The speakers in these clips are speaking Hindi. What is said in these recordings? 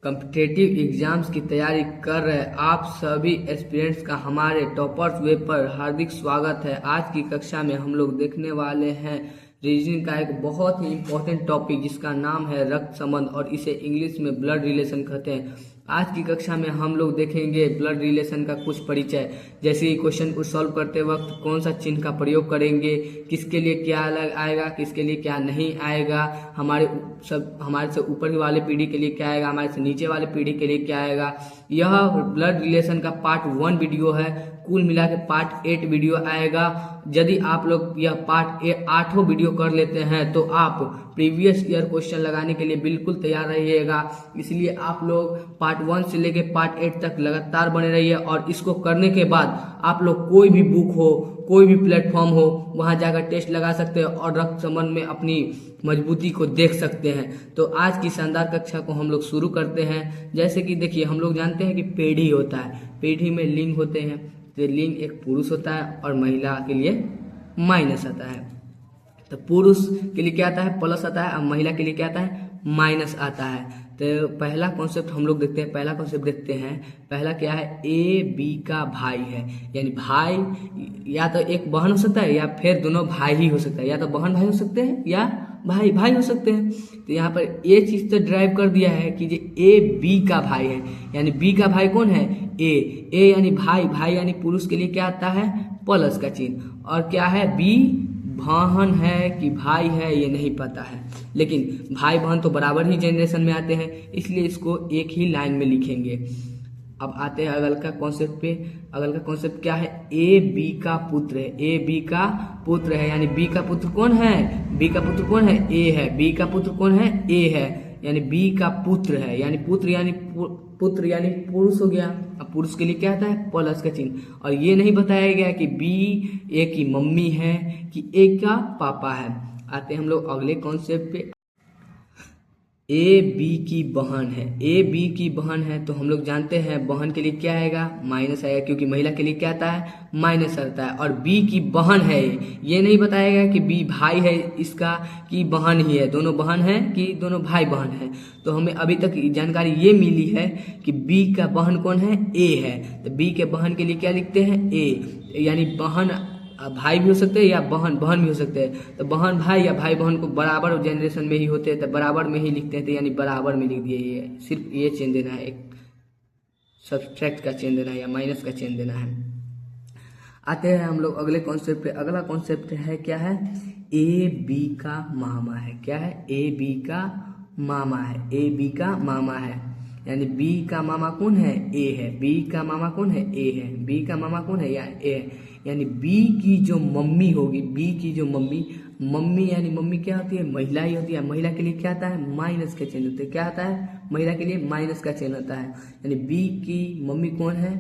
कॉम्पिटिटिव एग्जाम्स की तैयारी कर रहे आप सभी एस्पिरेंट्स का हमारे टॉपर्स वेब पर हार्दिक स्वागत है। आज की कक्षा में हम लोग देखने वाले हैं रीजनिंग का एक बहुत ही इम्पोर्टेंट टॉपिक जिसका नाम है रक्त संबंध और इसे इंग्लिश में ब्लड रिलेशन कहते हैं। आज की कक्षा में हम लोग देखेंगे ब्लड रिलेशन का कुछ परिचय, जैसे कि क्वेश्चन को सॉल्व करते वक्त कौन सा चिन्ह का प्रयोग करेंगे, किसके लिए क्या अलग आएगा, किसके लिए क्या नहीं आएगा, हमारे से ऊपर वाले पीढ़ी के लिए क्या आएगा, हमारे से नीचे वाले पीढ़ी के लिए क्या आएगा। यह ब्लड रिलेशन का पार्ट 1 वीडियो है, कुल मिला के पार्ट 8 वीडियो आएगा। यदि आप लोग यह पार्ट 8वां वीडियो कर लेते हैं तो आप प्रीवियस ईयर क्वेश्चन लगाने के लिए बिल्कुल तैयार रहिएगा। इसलिए आप लोग पार्ट 1 से लेके पार्ट 8 तक लगातार बने रहिए और इसको करने के बाद आप लोग कोई भी बुक हो, कोई भी प्लेटफॉर्म हो, वहां जाकर टेस्ट लगा सकते हैं और रक्त संबंध में अपनी मजबूती को देख सकते हैं। तो आज की शानदार कक्षा को हम लोग शुरू करते हैं। जैसे कि देखिए, हम लोग जानते हैं कि पीढ़ी होता है, पीढ़ी में लिंग होते हैं। तो लिंग एक पुरुष होता है और महिला के लिए माइनस आता है। तो पुरुष के लिए क्या आता है, प्लस आता है, और महिला के लिए क्या आता है, माइनस आता है। तो पहला कॉन्सेप्ट हम लोग देखते हैं, पहला कॉन्सेप्ट देखते हैं। पहला क्या है, ए बी का भाई है, यानी भाई या तो एक बहन हो सकता है या फिर दोनों भाई ही हो सकता है, या तो बहन भाई हो सकते हैं या भाई भाई हो सकते हैं। तो यहाँ पर ये चीज तो ड्राइव कर दिया है कि ए बी का भाई है, यानी बी का भाई कौन है, ए यानी भाई, भाई यानी पुरुष के लिए क्या आता है, प्लस का चिन्ह। और क्या है, बी बहन है कि भाई है ये नहीं पता है, लेकिन भाई बहन तो बराबर ही जनरेशन में आते हैं, इसलिए इसको एक ही लाइन में लिखेंगे। अब आते हैं अगल का कॉन्सेप्ट पे। अगल का कॉन्सेप्ट क्या है, ए बी का पुत्र है, ए बी का पुत्र है, यानी बी का पुत्र कौन है, बी का पुत्र कौन है, ए है, बी का पुत्र कौन है, ए है, यानी बी का पुत्र है, यानी पुत्र यानी पुरुष हो गया। अब पुरुष के लिए क्या आता है, प्लस का चिन्ह। और ये नहीं बताया गया कि बी ए की मम्मी है कि ए का पापा है। आते हैं हम लोग अगले कॉन्सेप्ट पे। ए बी की बहन है, ए बी की बहन है, तो हम लोग जानते हैं बहन के लिए क्या आएगा, माइनस आएगा, क्योंकि महिला के लिए क्या आता है, माइनस आता है। और बी की बहन है, ये नहीं बताया गया कि बी भाई है इसका कि बहन ही है, दोनों बहन है कि दोनों भाई बहन है। तो हमें अभी तक जानकारी ये मिली है कि बी का बहन कौन है, ए है। तो बी के बहन के लिए क्या लिखते हैं, ए, यानी बहन भाई भी हो सकते हैं या बहन भी हो सकते हैं। तो बहन भाई या भाई बहन को बराबर जनरेशन में ही होते हैं, तो बराबर में ही लिखते हैं, तो यानी बराबर में लिख दिए। ये सिर्फ ये चेंज देना है, एक सब्ट्रैक्ट का चेंज देना है या माइनस का चेंज देना है। आते हैं हम लोग अगले कॉन्सेप्ट पे। अगला कॉन्सेप्ट है क्या है, ए बी का मामा है। क्या है, ए बी का मामा है, ए बी का मामा है, यानी बी का मामा कौन है, ए है, बी का मामा कौन है, ए है, बी का मामा कौन है, या ए है, यानी बी की जो मम्मी होगी, बी की जो मम्मी यानी मम्मी क्या होती है, महिला ही होती है। महिला के लिए क्या आता है, माइनस का चिन्ह होता है। क्या आता है, महिला के लिए माइनस का चिन्ह होता है, यानी बी की मम्मी कौन है,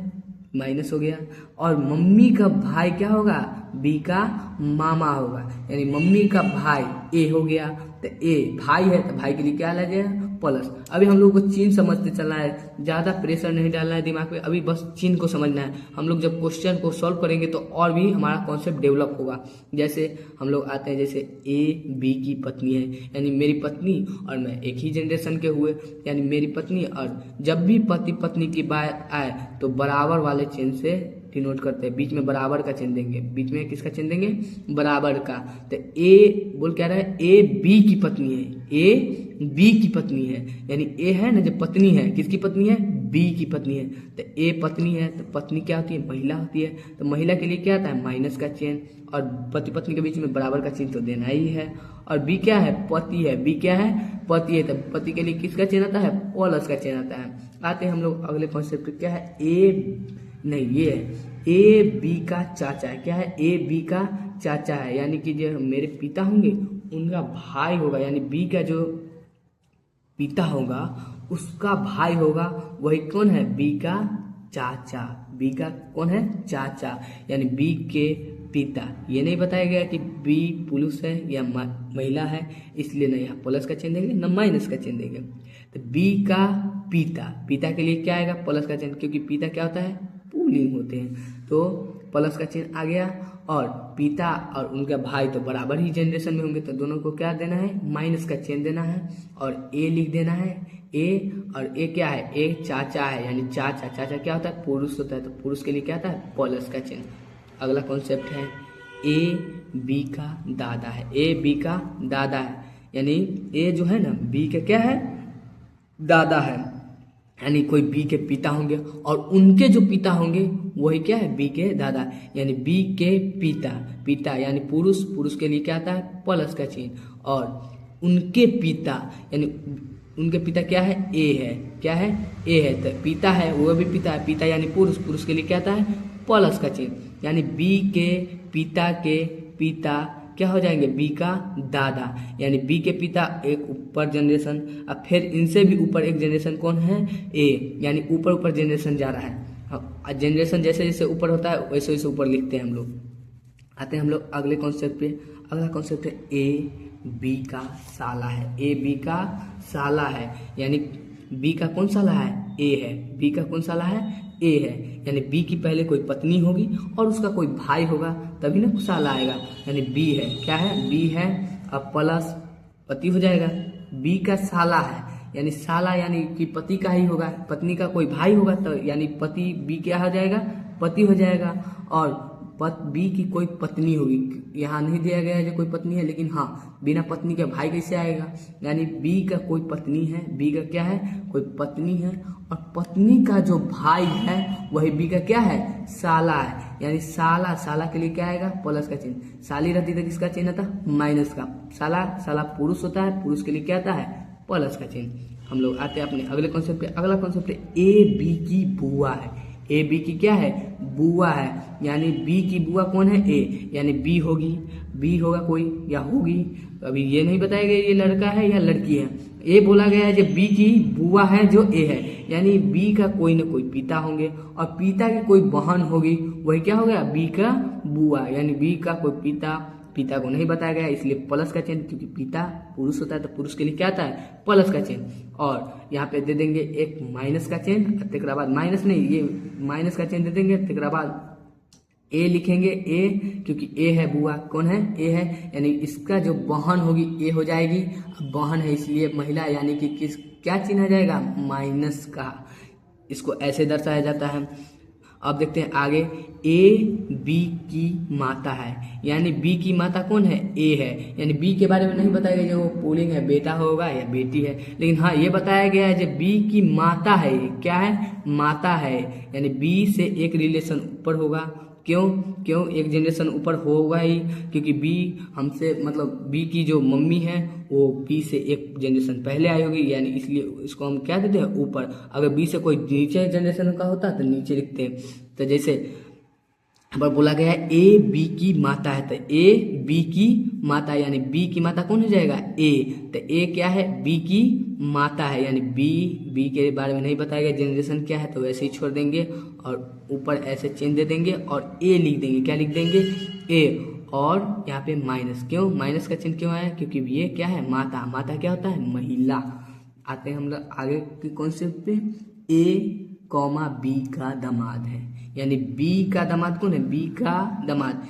माइनस हो गया। और मम्मी का भाई क्या होगा, बी का मामा होगा, यानी मम्मी का भाई ए हो गया। तो ए भाई है तो भाई के लिए क्या लगेगा, प्लस। अभी हम लोग को चिन्ह समझते चलना है, ज्यादा प्रेशर नहीं डालना है दिमाग पे, अभी बस चिन्ह को समझना है। हम लोग जब क्वेश्चन को सॉल्व करेंगे तो और भी हमारा कॉन्सेप्ट डेवलप होगा। जैसे हम लोग आते हैं, जैसे ए बी की पत्नी है, यानी मेरी पत्नी और मैं एक ही जनरेशन के हुए, यानी मेरी पत्नी। और जब भी पति पत्नी की बात आए तो बराबर वाले चिन्ह से डिनोट करते हैं, बीच में बराबर का चिन्ह देंगे। बीच में किसका चिन्ह देंगे, बराबर का। तो ए बोल क्या रहा है, ए बी की पत्नी है, ए बी की पत्नी है, यानी ए है ना, जब पत्नी है, किसकी पत्नी है, बी की पत्नी है। तो ए पत्नी है तो पत्नी क्या होती है, महिला होती है। तो महिला के लिए क्या आता है, माइनस का चिन्ह, और पति पत्नी के बीच में बराबर का चिन्ह तो देना ही है। और बी क्या है, पति है, बी क्या है, पति है, तो पति के लिए किसका चिन्ह आता है, प्लस का चिन्ह आता है। आते हैं हम लोग अगले कॉन्सेप्ट, क्या है, ये है ए बी का चाचा है। क्या है, ए बी का चाचा है, यानी कि जो मेरे पिता होंगे उनका भाई होगा, यानी बी का जो पिता होगा उसका भाई होगा, वही कौन है, बी का चाचा। बी का कौन है, चाचा, यानी बी के पिता। ये नहीं बताया गया कि बी पुरुष है या महिला है, इसलिए ना यहाँ प्लस का चिन्ह देंगे ना माइनस का चिन्ह देंगे। तो बी का पिता के लिए क्या आएगा, प्लस का चिन्ह, क्योंकि पिता क्या होता है, पुल्लिंग होते हैं, तो प्लस का चिन्ह आ गया। और पिता और उनका भाई तो बराबर ही जनरेशन में होंगे, तो दोनों को क्या देना है, माइनस का चिन्ह देना है और ए लिख देना है। ए और ए क्या है, ए चाचा है, यानी चाचा, चाचा क्या होता है, पुरुष होता है, तो पुरुष के लिए क्या आता है, प्लस का चिन्ह। अगला कॉन्सेप्ट है ए बी का दादा है, ए बी का दादा है, यानी ए जो है ना बी का क्या है, दादा है, यानी कोई बी के पिता होंगे और उनके जो पिता होंगे वही क्या है, बी के दादा, यानी बी के पिता, पिता यानी पुरुष, पुरुष के लिए क्या आता है, प्लस का चिन्ह, और उनके पिता यानी उनके पिता क्या है, ए है, क्या है, ए है, तो पिता है वो भी पिता है, पिता यानी पुरुष, पुरुष के लिए क्या आता है, प्लस का चिन्ह, यानी बी के पिता क्या हो जाएंगे, बी का दादा, यानी बी के पिता एक ऊपर जनरेशन, अब फिर इनसे भी ऊपर एक जनरेशन कौन है, ए, यानी ऊपर ऊपर जनरेशन जा रहा है। जनरेशन जैसे जैसे ऊपर होता है वैसे वैसे ऊपर लिखते हैं हम लोग। आते हैं हम लोग अगले कॉन्सेप्ट पे। अगला कॉन्सेप्ट है ए बी का साला है, ए बी का साला है, यानी बी का कौन साला है, ए है, बी का कौन साला है, ए है, यानी बी की पहले कोई पत्नी होगी और उसका कोई भाई होगा तभी ना साला आएगा, यानी बी है, क्या है, बी है, अब प्लस पति हो जाएगा, बी का साला है, यानी साला यानी कि पति का ही होगा, पत्नी का कोई भाई होगा तो यानी पति, बी क्या हो जाएगा, पति हो जाएगा, और बी की कोई पत्नी होगी, यहाँ नहीं दिया गया है जो कोई पत्नी है, लेकिन हाँ बिना पत्नी के भाई कैसे आएगा, यानी बी का कोई पत्नी है, बी का क्या है, कोई पत्नी है, और पत्नी का जो भाई है वही बी का क्या है, साला है, यानी साला, साला के लिए क्या आएगा, प्लस का चिन्ह, साली रहती तो किसका चिन्ह था, माइनस का, साला, साला पुरुष होता है, पुरुष के लिए क्या आता है, प्लस का चिन्ह। हम लोग आते हैं अपने अगले कॉन्सेप्ट पे। अगला कॉन्सेप्ट है ए बी की बुआ है, ए बी की क्या है, बुआ है, यानी बी की बुआ कौन है, ए, यानी बी होगी, बी होगा कोई या होगी, अभी ये नहीं बताया गया ये लड़का है या लड़की है, ए बोला गया है जो बी की बुआ है जो ए है, यानी बी का कोई ना कोई पिता होंगे और पिता की कोई बहन होगी, वही क्या हो गया, बी का बुआ, यानी बी का कोई पिता, पिता को नहीं बताया गया इसलिए प्लस का चिन्ह, क्योंकि पिता पुरुष होता है तो पुरुष के लिए क्या आता है, प्लस का चिन्ह, और यहाँ पे दे देंगे एक माइनस का चिन्ह, तेकरा बाद माइनस नहीं, ये माइनस का चिन्ह दे देंगे, तेकरा बाद ए लिखेंगे, ए क्योंकि ए है, बुआ कौन है, ए है, यानी इसका जो बहन होगी ए हो जाएगी, बहन है इसलिए महिला, यानी कि किस क्या चिन्ह आ जाएगा, माइनस का, इसको ऐसे दर्शाया जाता है। अब देखते हैं आगे, ए बी की माता है, यानी बी की माता कौन है, ए है, यानी बी के बारे में नहीं बताया गया जो वो पुल्लिंग है, बेटा होगा या बेटी है, लेकिन हाँ ये बताया गया है जब बी की माता है, क्या है, माता है, यानी बी से एक रिलेशन ऊपर होगा, क्यों एक जनरेशन ऊपर होगा ही, क्योंकि बी हमसे मतलब बी की जो मम्मी है वो बी से एक जनरेशन पहले आई होगी, यानी इसलिए इसको हम क्या देते हैं, ऊपर। अगर बी से कोई नीचे जनरेशन का होता तो नीचे लिखते हैं, तो जैसे पर बोला गया है ए बी की माता है, तो ए बी की माता, यानी बी की माता कौन हो जाएगा, ए, तो ए क्या है, बी की माता है, यानी बी के बारे में नहीं बताया गया जनरेशन क्या है, तो वैसे ही छोड़ देंगे और ऊपर ऐसे चिन्ह दे देंगे और ए लिख देंगे, क्या लिख देंगे, ए, और यहाँ पे माइनस, क्यों माइनस का चिन्ह क्यों आया, क्योंकि ये क्या है, माता, माता क्या होता है, महिला। आते हैं हम लोग आगे के कॉन्सेप्ट पे, ए कॉमा बी का दामाद है, यानी बी का दामाद कौन है, बी का दामाद,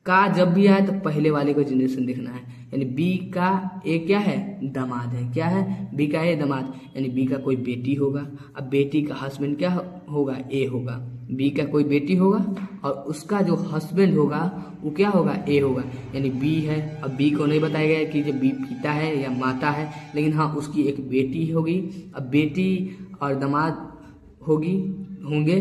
का जब भी आए तो पहले वाले को जनरेशन देखना है, यानी बी का ए क्या है, दामाद है, क्या है, बी का ए दामाद, यानी बी का कोई बेटी होगा, अब बेटी का हस्बैंड क्या होगा, ए होगा, बी का कोई बेटी होगा और उसका जो हस्बैंड होगा वो क्या होगा, ए होगा, यानी बी है। अब बी को नहीं बताया गया कि जो बी पिता है या माता है, लेकिन हाँ उसकी एक बेटी होगी, अब बेटी और दामाद होंगे,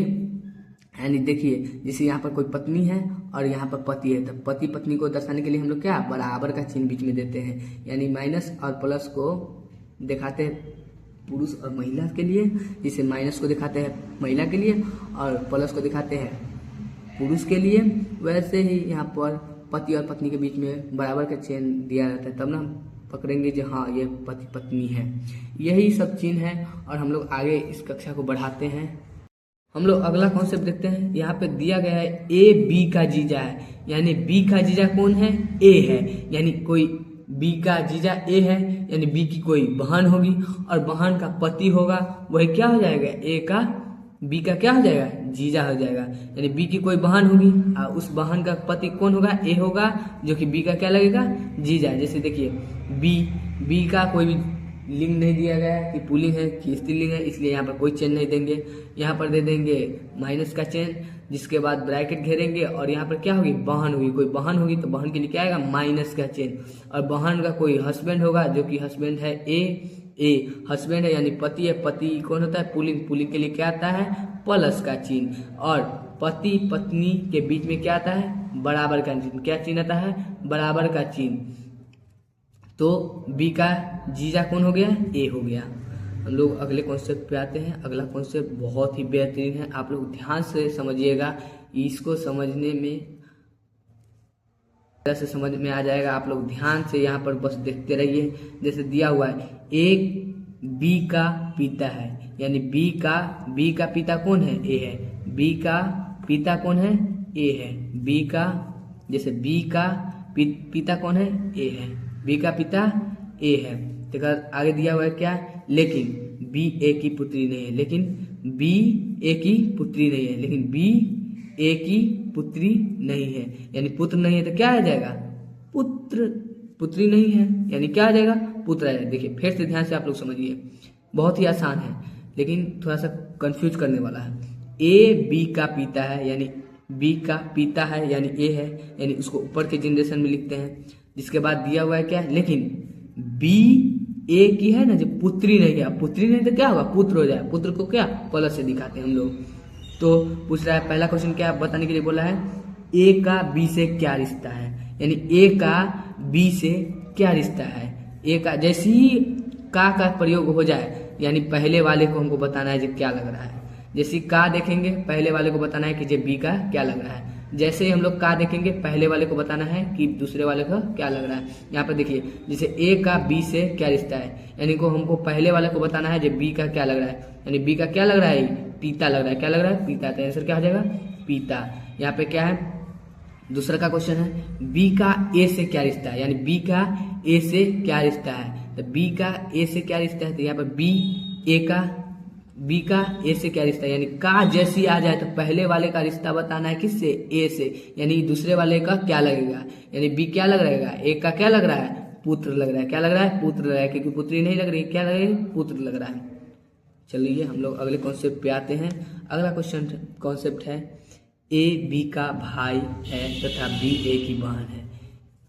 यानी देखिए जैसे यहाँ पर कोई पत्नी है और यहाँ पर पति है, तो पति पत्नी को दर्शाने के लिए हम लोग क्या बराबर का चिन्ह बीच में देते हैं, यानी माइनस और प्लस को दिखाते हैं पुरुष और महिला के लिए, जिसे माइनस को दिखाते हैं महिला के लिए और प्लस को दिखाते हैं पुरुष के लिए, वैसे ही यहाँ पर पति और पत्नी के बीच में बराबर का चिन्ह दिया जाता है, तब ना हम पकड़ेंगे जो हाँ ये पति पत्नी है। यही सब चिन्ह है और हम लोग आगे इस कक्षा को बढ़ाते हैं। हम लोग अगला कॉन्सेप्ट देखते हैं। यहाँ पे दिया गया है ए बी का जीजा है, यानी बी का जीजा कौन है, ए है, यानी कोई बी का जीजा ए है, यानी बी की कोई बहन होगी और बहन का पति होगा, वही क्या हो जाएगा, ए का बी का क्या हो जाएगा, जीजा हो जाएगा। यानी बी की कोई बहन होगी और उस बहन का पति कौन होगा, ए होगा, जो कि बी का क्या लगेगा, जीजा। जैसे देखिए बी का कोई भी लिंग नहीं दिया गया है कि पुल्लिंग है कि स्त्रीलिंग है, इसलिए यहाँ पर कोई चेन नहीं देंगे। यहाँ पर दे देंगे माइनस का चेन, जिसके बाद ब्रैकेट घेरेंगे और यहाँ पर क्या होगी, बहन होगी। कोई बहन होगी तो बहन के लिए क्या आएगा, माइनस का चेन। और बहन का कोई हस्बैंड होगा, जो कि हस्बैंड है ए हस्बैंड है यानी पति है। पति कौन होता है, पुल्लिंग। पुल्लिंग के लिए क्या आता है, प्लस का चिन्ह। और पति पत्नी के बीच में क्या आता है, बराबर का चिन्ह। क्या चिन्ह आता है, बराबर का चिन्ह। तो बी का जीजा कौन हो गया, ए हो गया। हम लोग अगले कॉन्सेप्ट पे आते हैं। अगला कॉन्सेप्ट बहुत ही बेहतरीन है, आप लोग ध्यान से समझिएगा। इसको समझने में से समझ में आ जाएगा। आप लोग ध्यान से यहाँ पर बस देखते रहिए। जैसे दिया हुआ है, एक बी का पिता है, यानी बी का पिता कौन है, ए है। बी का पिता कौन है, ए है। बी का, जैसे बी का पिता कौन है, ए है। बी का पिता ए है। तो आगे दिया हुआ है क्या, लेकिन बी ए की पुत्री नहीं है। लेकिन बी ए की पुत्री नहीं है। लेकिन बी ए की पुत्री नहीं है, यानी पुत्र नहीं है। तो क्या आ जाएगा, पुत्री नहीं है, यानी क्या आ जाएगा, पुत्र आ जाएगा। देखिए फिर से ध्यान से आप लोग समझिए, बहुत ही आसान है लेकिन थोड़ा सा कंफ्यूज करने वाला है। ए बी का पिता है, यानी बी का पिता है, यानी ए है, यानी उसको ऊपर के जनरेशन में लिखते हैं। जिसके बाद दिया हुआ है क्या, लेकिन बी ए की है ना, जब पुत्री नहीं है। पुत्री नहीं तो क्या होगा, पुत्र हो जाए। पुत्र को क्या प्लस से दिखाते हैं हम लोग। तो पूछ रहा है पहला क्वेश्चन क्या बताने के लिए बोला है, ए का बी से क्या रिश्ता है, यानी ए का बी से क्या रिश्ता है। ए का जैसे ही का प्रयोग हो जाए, यानी पहले वाले को हमको बताना है जो क्या लग रहा है। जैसे का देखेंगे पहले वाले को बताना है कि जो बी का क्या लग रहा है। जैसे ही हम लोग का देखेंगे पहले वाले को बताना है कि दूसरे वाले का क्या लग रहा है। यहाँ पर देखिए, जैसे ए का बी से क्या रिश्ता है, यानी को हमको पहले वाले को बताना है जो बी का क्या लग रहा है। यानी बी का क्या लग रहा है, पिता लग रहा है। क्या लग रहा है, पिता। तो आंसर क्या हो जाएगा, पिता। यहाँ पे क्या है, दूसरा का क्वेश्चन है, बी का ए से क्या रिश्ता है, यानी बी का ए से क्या रिश्ता है। तो बी का ए से क्या रिश्ता है, तो यहाँ पर बी का ए से क्या रिश्ता है, यानी का जैसी आ जाए तो पहले वाले का रिश्ता बताना है किससे, ए से, यानी दूसरे वाले का क्या लगेगा। यानी बी क्या लग रहेगा, ए का क्या लग रहा है, पुत्र लग रहा है। क्या लग रहा है, पुत्र लग रहा है, क्योंकि पुत्री नहीं लग रही, क्या लग रही है, पुत्र लग रहा है। चलिए हम लोग अगले कॉन्सेप्ट पे आते हैं। अगला क्वेश्चन कॉन्सेप्ट है, ए बी का भाई है तथा बी ए की बहन है।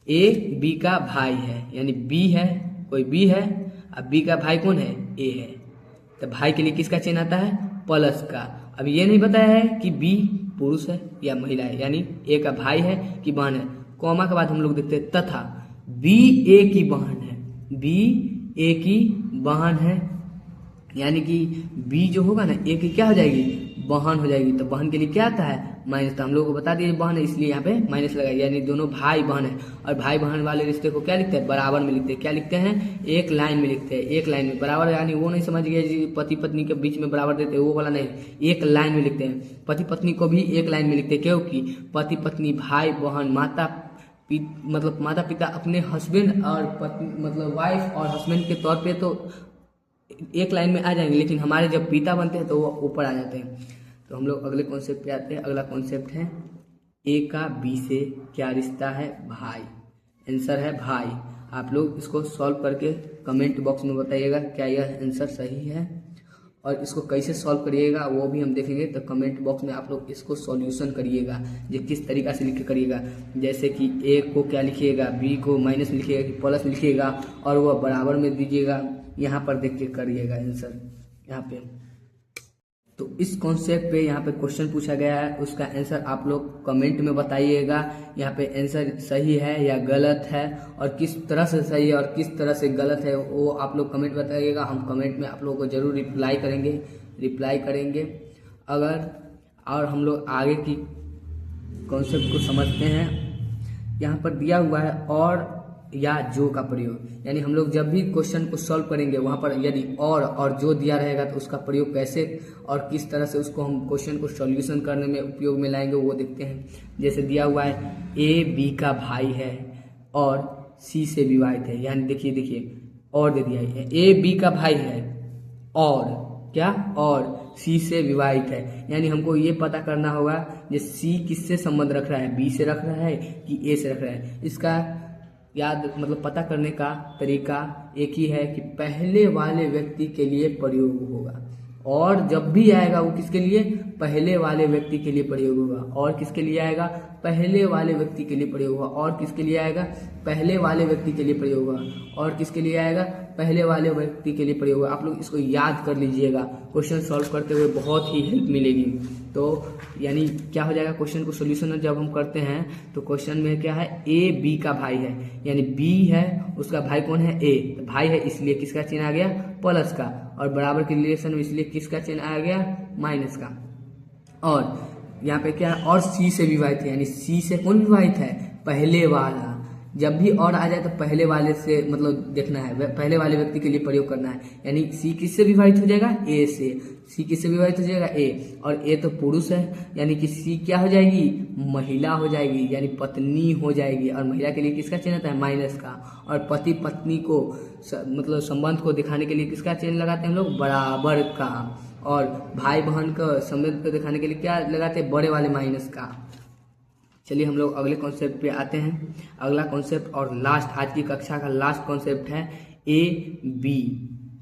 ए बी का भाई है, यानी बी है, कोई बी है, अब बी का भाई कौन है, ए है। तो भाई के लिए किसका चिन्ह आता है, प्लस का। अब ये नहीं बताया है कि बी पुरुष है या महिला है, यानी ए का भाई है कि बहन है। कॉमा के बाद हम लोग देखते हैं तथा बी ए की बहन है। बी ए की बहन है, यानी कि बी जो होगा ना, ए की क्या हो जाएगी, बहन हो जाएगी। तो बहन के लिए क्या आता है, माइनस। तो हम लोग को बता दिए बहन है, इसलिए यहाँ पे माइनस लगाई, यानी दोनों भाई बहन है। और भाई बहन वाले रिश्ते को क्या लिखते हैं, बराबर में लिखते हैं। क्या लिखते हैं, एक लाइन में लिखते हैं। एक लाइन में बराबर, यानी वो नहीं समझ गए जी पति पत्नी के बीच में बराबर देते हैं, वो वाला नहीं, एक लाइन में लिखते हैं। पति पत्नी को भी एक लाइन में लिखते हैं, क्योंकि पति पत्नी भाई बहन माता पिता अपने हस्बैंड और पत्नी मतलब वाइफ और हस्बैंड के तौर पे तो एक लाइन में आ जाएंगे, लेकिन हमारे जब पिता बनते हैं तो वो ऊपर आ जाते हैं। तो हम लोग अगले कॉन्सेप्ट पे आते हैं। अगला कॉन्सेप्ट है, ए का बी से क्या रिश्ता है, भाई। आंसर है भाई। आप लोग इसको सॉल्व करके कमेंट बॉक्स में बताइएगा क्या यह आंसर सही है, और इसको कैसे सॉल्व करिएगा वो भी हम देखेंगे। तो कमेंट बॉक्स में आप लोग इसको सॉल्यूशन करिएगा, ये किस तरीका से लिख करिएगा। जैसे कि ए को क्या लिखिएगा, बी को माइनस में लिखिएगा कि प्लस में लिखिएगा, और वह बराबर में दीजिएगा। यहाँ पर देख के करिएगा आंसर यहाँ पे। तो इस कॉन्सेप्ट पे यहाँ पे क्वेश्चन पूछा गया है, उसका आंसर आप लोग कमेंट में बताइएगा। यहाँ पे आंसर सही है या गलत है, और किस तरह से सही है और किस तरह से गलत है वो आप लोग कमेंट बताइएगा। हम कमेंट में आप लोगों को जरूर रिप्लाई करेंगे। अगर और हम लोग आगे की कॉन्सेप्ट को समझते हैं, यहाँ पर दिया हुआ है और या जो का प्रयोग, यानी हम लोग जब भी क्वेश्चन को सॉल्व करेंगे वहाँ पर यदि और जो दिया रहेगा तो उसका प्रयोग कैसे और किस तरह से उसको हम क्वेश्चन को सॉल्यूशन करने में उपयोग में लाएंगे वो देखते हैं। जैसे दिया हुआ है, ए बी का भाई है और सी से विवाहित है, यानी देखिए और दे दिया है, ए बी का भाई है और क्या, और सी से विवाहित है। यानी हमको ये पता करना होगा कि सी किससे संबंध रख रहा है, बी से रख रहा है कि ए से रख रहा है। इसका याद मतलब पता करने का तरीका एक ही है कि पहले वाले व्यक्ति के लिए प्रयोग होगा, और जब भी आएगा वो किसके लिए, पहले वाले व्यक्ति के लिए प्रयोग होगा, और किसके लिए आएगा, पहले वाले व्यक्ति के लिए प्रयोग होगा, और किसके लिए आएगा, पहले वाले व्यक्ति के लिए प्रयोग होगा, और किसके लिए आएगा, पहले वाले व्यक्ति के लिए प्रयोग होगा। आप लोग इसको याद कर लीजिएगा, क्वेश्चन सॉल्व करते हुए बहुत ही हेल्प मिलेगी। तो यानी क्या हो जाएगा, क्वेश्चन को सोल्यूशन जब हम करते हैं तो क्वेश्चन में क्या है, ए बी का भाई है, यानी बी है उसका भाई कौन है, ए, तो भाई है इसलिए किसका चिन्ह आ गया, प्लस का, और बराबर के रिलेशन में इसलिए किसका चिन्ह आ गया, माइनस का। और यहाँ पे क्या है, और सी से विवाहित है, यानी सी से कौन विवाहित है, पहले वाला। जब भी और आ जाए तो पहले वाले से मतलब देखना है, पहले वाले व्यक्ति के लिए प्रयोग करना है। यानी सी किससे विवाहित हो जाएगा, ए से, सी किससे विवाहित हो जाएगा, ए, और ए तो पुरुष है, यानी कि सी क्या हो जाएगी, महिला हो जाएगी, यानी पत्नी हो जाएगी, और महिला के लिए किसका चिन्ह आता है, माइनस का। और पति पत्नी को मतलब संबंध को दिखाने के लिए किसका चिन्ह लगाते हैं हम लोग, बराबर का। और भाई बहन का संबंध को दिखाने के लिए क्या लगाते हैं, बड़े वाले माइनस का। चलिए हम लोग अगले कॉन्सेप्ट पे आते हैं। अगला कॉन्सेप्ट और लास्ट, आज की कक्षा का लास्ट कॉन्सेप्ट है, ए बी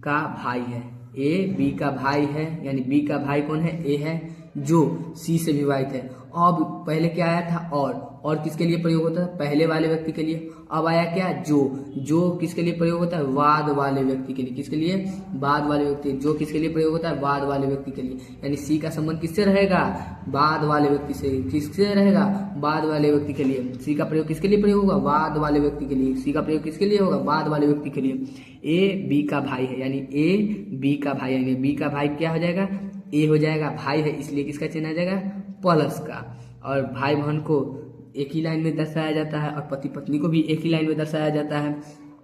का भाई है। ए बी का भाई है, यानी बी का भाई कौन है, ए है, जो सी से विवाहित है। अब पहले क्या आया था, और किसके लिए प्रयोग होता है, पहले वाले व्यक्ति के लिए। अब आया क्या, जो किसके लिए प्रयोग होता है, बाद वाले व्यक्ति के लिए। किसके लिए, बाद वाले व्यक्ति। जो किसके लिए प्रयोग होता है, बाद वाले व्यक्ति के लिए। यानी सी का संबंध किससे रहेगा, बाद वाले व्यक्ति से। किससे रहेगा, बाद वाले व्यक्ति के लिए। सी का प्रयोग किसके लिए प्रयोग होगा, बाद वाले व्यक्ति के लिए। सी का प्रयोग किसके लिए होगा, बाद वाले व्यक्ति के लिए। ए बी का भाई है, यानी ए बी का भाई, यानी बी का भाई क्या हो जाएगा, ए हो जाएगा, भाई है इसलिए किसका चिन्ह आ जाएगा, प्लस का। और भाई बहन को एक ही लाइन में दर्शाया जाता है, और पति पत्नी को भी एक ही लाइन में दर्शाया जाता है,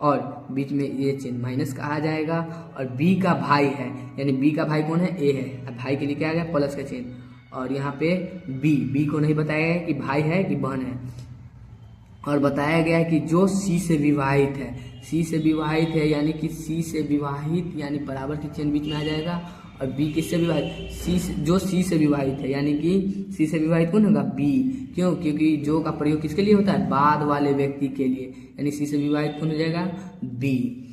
और बीच में ये चिन्ह माइनस का आ जाएगा। और बी का भाई है, यानी बी का भाई कौन है, ए है, अब भाई के लिए क्या आ गया, प्लस का चिन्ह। और यहाँ पे बी को नहीं बताया गया कि भाई है कि बहन है, और बताया गया है कि जो सी से विवाहित है, सी से विवाहित है, यानी कि सी से विवाहित, यानी बराबर की चिन्ह बीच में आ जाएगा। और बी किससे विवाहित, जो सी से विवाहित है, यानी कि सी से विवाहित कौन होगा, बी। क्यों, क्योंकि जो का प्रयोग किसके लिए होता है, बाद वाले व्यक्ति के लिए, यानी सी से विवाहित कौन हो जाएगा, बी।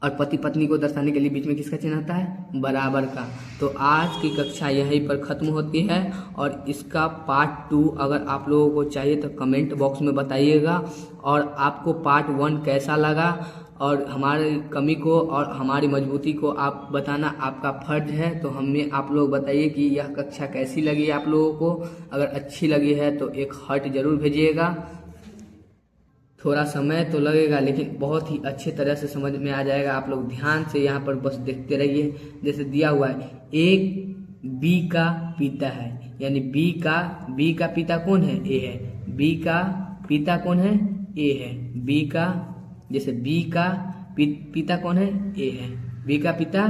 और पति पत्नी को दर्शाने के लिए बीच में किसका चिन्ह आता है, बराबर का। तो आज की कक्षा यहीं पर ख़त्म होती है, और इसका पार्ट 2 अगर आप लोगों को चाहिए तो कमेंट बॉक्स में बताइएगा। और आपको पार्ट 1 कैसा लगा, और हमारी कमी को और हमारी मजबूती को आप बताना आपका फर्ज है। तो हमें आप लोग बताइए कि यह कक्षा कैसी लगी आप लोगों को। अगर अच्छी लगी है तो एक हार्ट जरूर भेजिएगा। थोड़ा समय तो लगेगा, लेकिन बहुत ही अच्छे तरह से समझ में आ जाएगा। आप लोग ध्यान से यहाँ पर बस देखते रहिए। जैसे दिया हुआ है, एक बी का पिता है, यानी बी का पिता कौन है, ए है। बी का पिता कौन है, ए है। बी का, जैसे बी का पिता कौन है, ए है। बी का पिता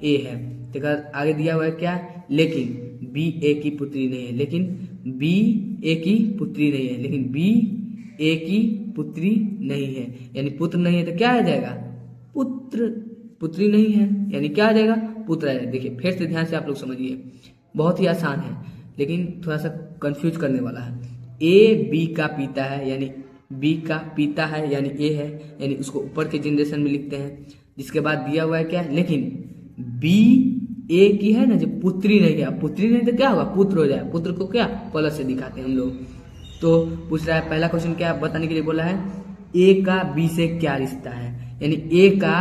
ए है। तो आगे दिया हुआ है क्या, लेकिन बी ए की पुत्री नहीं है, लेकिन बी ए की पुत्री नहीं है, लेकिन बी ए की पुत्री नहीं है, यानी पुत्र नहीं है तो क्या आ जाएगा, पुत्री नहीं है, यानी क्या आ जाएगा, पुत्र आ जाएगा। देखिए फिर से ध्यान से आप लोग समझिए, बहुत ही आसान है लेकिन थोड़ा सा कंफ्यूज करने वाला है। ए बी का पिता है, यानी बी का पिता है, यानी ए है, यानी उसको ऊपर के जनरेशन में लिखते हैं। जिसके बाद दिया हुआ है क्या, लेकिन बी ए की है ना, जो पुत्री नहीं है, पुत्री नहीं तो क्या होगा, पुत्र हो जाए। पुत्र को क्या प्लस से दिखाते हैं हम लोग। तो पूछ रहा है पहला क्वेश्चन क्या बताने के लिए बोला है, ए का बी से क्या रिश्ता है, यानी ए का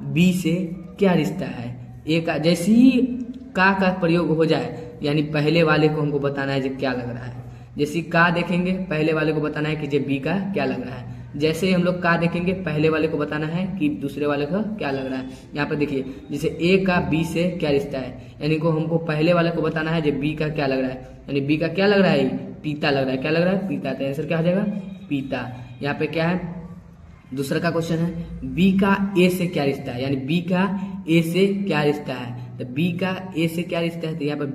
बी से क्या रिश्ता है। ए का जैसे ही का प्रयोग हो जाए, यानी पहले वाले को हमको बताना है जो क्या लग रहा है। जैसे का देखेंगे पहले वाले को बताना है कि जे बी का क्या लग रहा है। जैसे ही हम लोग का देखेंगे पहले वाले को बताना है कि दूसरे वाले का क्या लग रहा है। यहाँ पर देखिए, जैसे ए का बी से क्या रिश्ता है, यानी को हमको पहले वाले को बताना है जो बी का क्या लग रहा है, यानी बी का क्या लग रहा है, पिता लग रहा है। क्या लग रहा है, पिता। तो आंसर क्या हो जाएगा, पिता। यहाँ पे क्या है, दूसरा का क्वेश्चन है, बी का ए से क्या रिश्ता है, यानी बी का ए से क्या रिश्ता है। तो बी का ए से क्या रिश्ता है, तो यहाँ पर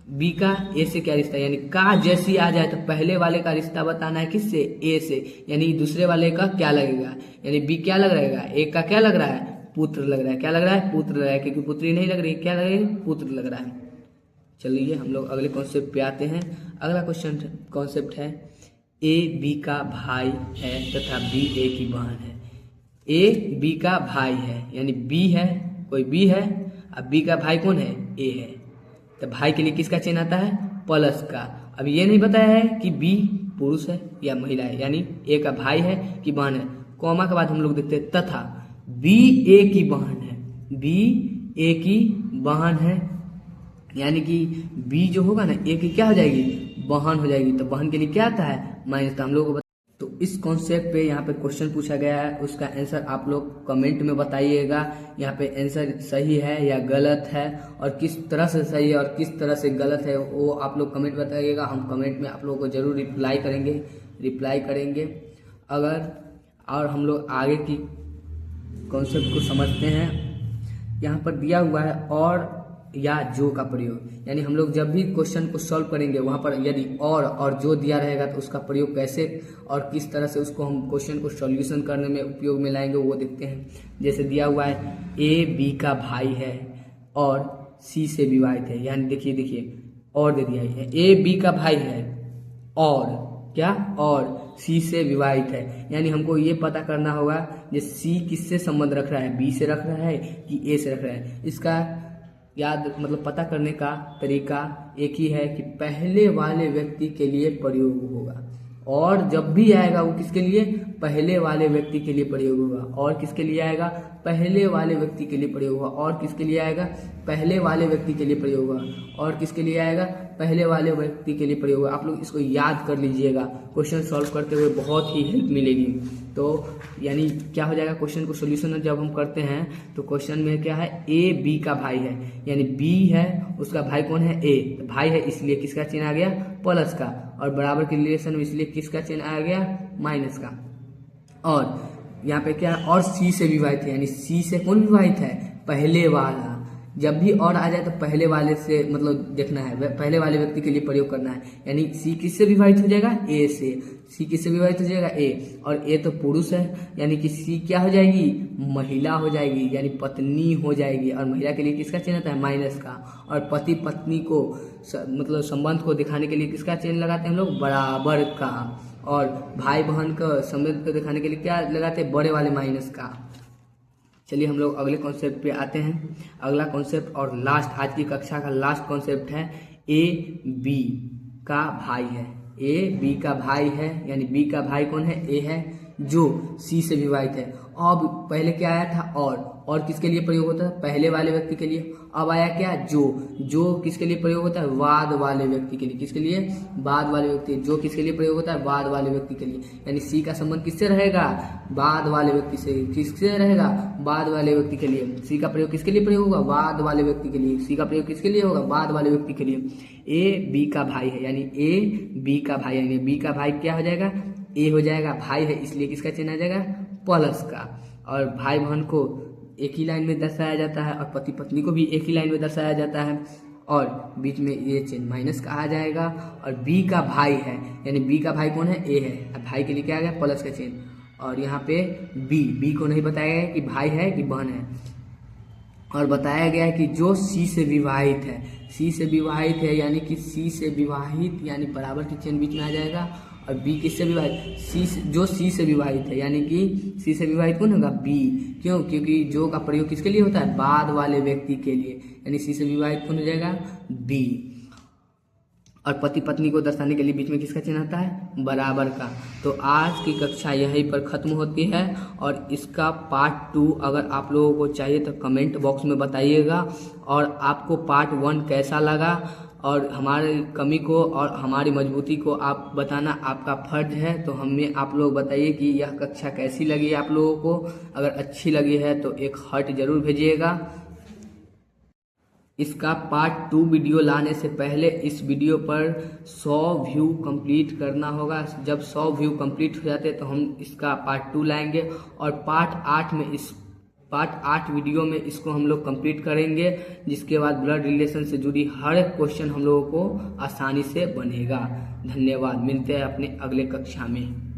बी का ए से क्या रिश्ता है, यानी का जैसी आ जाए तो पहले वाले का रिश्ता बताना है किससे, ए से, यानी दूसरे वाले का क्या लगेगा, यानी बी क्या लग रहेगा, ए का क्या लग रहा है, पुत्र लग रहा है। क्या लग रहा है? पुत्र लग रहा है, क्योंकि पुत्री नहीं लग रही, क्या लग रही है? पुत्र लग रहा है। चलिए हम लोग अगले कॉन्सेप्ट पे आते हैं। अगला क्वेश्चन कॉन्सेप्ट है ए बी का भाई है तथा बी ए की बहन है। ए बी का भाई है, यानी बी है, कोई बी है, अब बी का भाई कौन है? ए है। तो भाई के लिए किसका चिन्ह आता है? प्लस का। अब ये नहीं बताया है कि बी पुरुष है या महिला है, यानी ए का भाई है कि बहन है। कॉमा के बाद हम लोग देखते हैं तथा बी ए की बहन है, बी ए की बहन है, यानी कि बी जो होगा ना ए की क्या हो जाएगी? बहन हो जाएगी। तो बहन के लिए क्या आता है? माइनस। तो हम लोग को तो इस कॉन्सेप्ट पे यहाँ पे क्वेश्चन पूछा गया है, उसका आंसर आप लोग कमेंट में बताइएगा। यहाँ पे आंसर सही है या गलत है, और किस तरह से सही है और किस तरह से गलत है वो आप लोग कमेंट बताइएगा। हम कमेंट में आप लोगों को जरूर रिप्लाई करेंगे। अगर और हम लोग आगे की कॉन्सेप्ट को समझते हैं। यहाँ पर दिया हुआ है और या जो का प्रयोग, यानी हम लोग जब भी क्वेश्चन को सॉल्व करेंगे वहाँ पर यदि और जो दिया रहेगा तो उसका प्रयोग कैसे और किस तरह से उसको हम क्वेश्चन को सॉल्यूशन करने में उपयोग में लाएंगे वो देखते हैं। जैसे दिया हुआ है ए बी का भाई है और सी से विवाहित है, यानी देखिए और दे दिया है ए बी का भाई है और क्या? और सी से विवाहित है, यानी हमको ये पता करना होगा कि सी किससे संबंध रख रहा है, बी से रख रहा है कि ए से रख रहा है। इसका याद मतलब पता करने का तरीका एक ही है कि पहले वाले व्यक्ति के लिए प्रयोग होगा, और जब भी आएगा वो किसके लिए? पहले वाले व्यक्ति के लिए प्रयोग होगा। और किसके लिए आएगा? पहले वाले व्यक्ति के लिए प्रयोग होगा। और किसके लिए आएगा? पहले वाले व्यक्ति के लिए प्रयोग होगा। और किसके लिए आएगा? पहले वाले व्यक्ति के लिए प्रयोग होगा। आप लोग इसको याद कर लीजिएगा, क्वेश्चन सॉल्व करते हुए बहुत ही हेल्प मिलेगी। तो यानी क्या हो जाएगा? क्वेश्चन को सोल्यूशन जब हम करते हैं तो क्वेश्चन में क्या है? ए बी का भाई है, यानी बी है, उसका भाई कौन है? ए। तो भाई है इसलिए किसका चिन्ह आ गया? प्लस का। और बराबर के रिलेशन में इसलिए किसका चिन्ह आ गया? माइनस का। और यहाँ पे क्या है? और सी से विवाहित है, यानी सी से कौन विवाहित है? पहले वाला। जब भी और आ जाए तो पहले वाले से मतलब देखना है, पहले वाले व्यक्ति के लिए प्रयोग करना है। यानी सी किससे विवाहित हो जाएगा? ए से। सी किससे विवाहित हो जाएगा? ए। और ए तो पुरुष है, यानी कि सी क्या हो जाएगी? महिला हो जाएगी, यानी पत्नी हो जाएगी। और महिला के लिए किसका चिन्ह आता है? माइनस का। और पति पत्नी को मतलब संबंध को दिखाने के लिए किसका चिन्ह लगाते हैं हम लोग? बराबर का। और भाई बहन का संबंध को दिखाने के लिए क्या लगाते हैं? बड़े वाले माइनस का। चलिए हम लोग अगले कॉन्सेप्ट पे आते हैं। अगला कॉन्सेप्ट और लास्ट, आज की कक्षा का लास्ट कॉन्सेप्ट है ए बी का भाई है। ए बी का भाई है, यानी बी का भाई कौन है? ए है, जो सी से विवाहित है। अब पहले क्या आया था? और किसके लिए प्रयोग होता है? पहले वाले व्यक्ति के लिए। अब आया क्या? जो किसके लिए प्रयोग होता है? बाद वाले व्यक्ति के लिए। किसके लिए? बाद वाले व्यक्ति। जो किसके लिए प्रयोग होता है? बाद वाले व्यक्ति के लिए। यानी सी का संबंध किससे रहेगा? बाद वाले व्यक्ति से। किससे रहेगा? बाद वाले व्यक्ति के लिए। सी का प्रयोग किसके लिए प्रयोग होगा? बाद वाले व्यक्ति के लिए। सी का प्रयोग किसके लिए होगा? बाद वाले व्यक्ति के लिए। ए बी का भाई है, यानी ए बी का भाई, यानी बी का भाई क्या हो जाएगा? ए हो जाएगा। भाई है इसलिए किसका चिन्ह आ जाएगा? प्लस का। और भाई बहन को एक ही लाइन में दर्शाया जाता है, और पति पत्नी को भी एक ही लाइन में दर्शाया जाता है, और बीच में ये चिन्ह माइनस का आ जाएगा। और बी का भाई है, यानी बी का भाई कौन है? ए है। अब भाई के लिए क्या आ गया? प्लस का चिन्ह। और यहाँ पे बी को नहीं बताया गया कि भाई है कि बहन है, और बताया गया है कि जो सी से विवाहित है। सी से विवाहित है यानी कि सी से विवाहित, यानी बराबर की चिन्ह बीच में आ जाएगा। और बी किससे विवाहित? जो सी से विवाहित है, यानी कि सी से विवाहित कौन होगा? बी। क्यों? क्योंकि जो का प्रयोग किसके लिए होता है? बाद वाले व्यक्ति के लिए, यानी सी से विवाहित कौन हो जाएगा? बी। और पति पत्नी को दर्शाने के लिए बीच में किसका चिन्ह आता है? बराबर का। तो आज की कक्षा यहीं पर खत्म होती है, और इसका पार्ट 2 अगर आप लोगों को चाहिए तो कमेंट बॉक्स में बताइएगा। और आपको पार्ट 1 कैसा लगा, और हमारी कमी को और हमारी मजबूती को आप बताना आपका फर्ज है। तो हमें आप लोग बताइए कि यह कक्षा कैसी लगी आप लोगों को। अगर अच्छी लगी है तो एक हार्ट जरूर भेजिएगा। इसका पार्ट 2 वीडियो लाने से पहले इस वीडियो पर 100 व्यू कंप्लीट करना होगा। जब 100 व्यू कंप्लीट हो जाते हैं तो हम इसका पार्ट 2 लाएंगे, और पार्ट 8 वीडियो में इसको हम लोग कंप्लीट करेंगे, जिसके बाद ब्लड रिलेशन से जुड़ी हर एक क्वेश्चन हम लोगों को आसानी से बनेगा। धन्यवाद। मिलते हैं अपने अगले कक्षा में।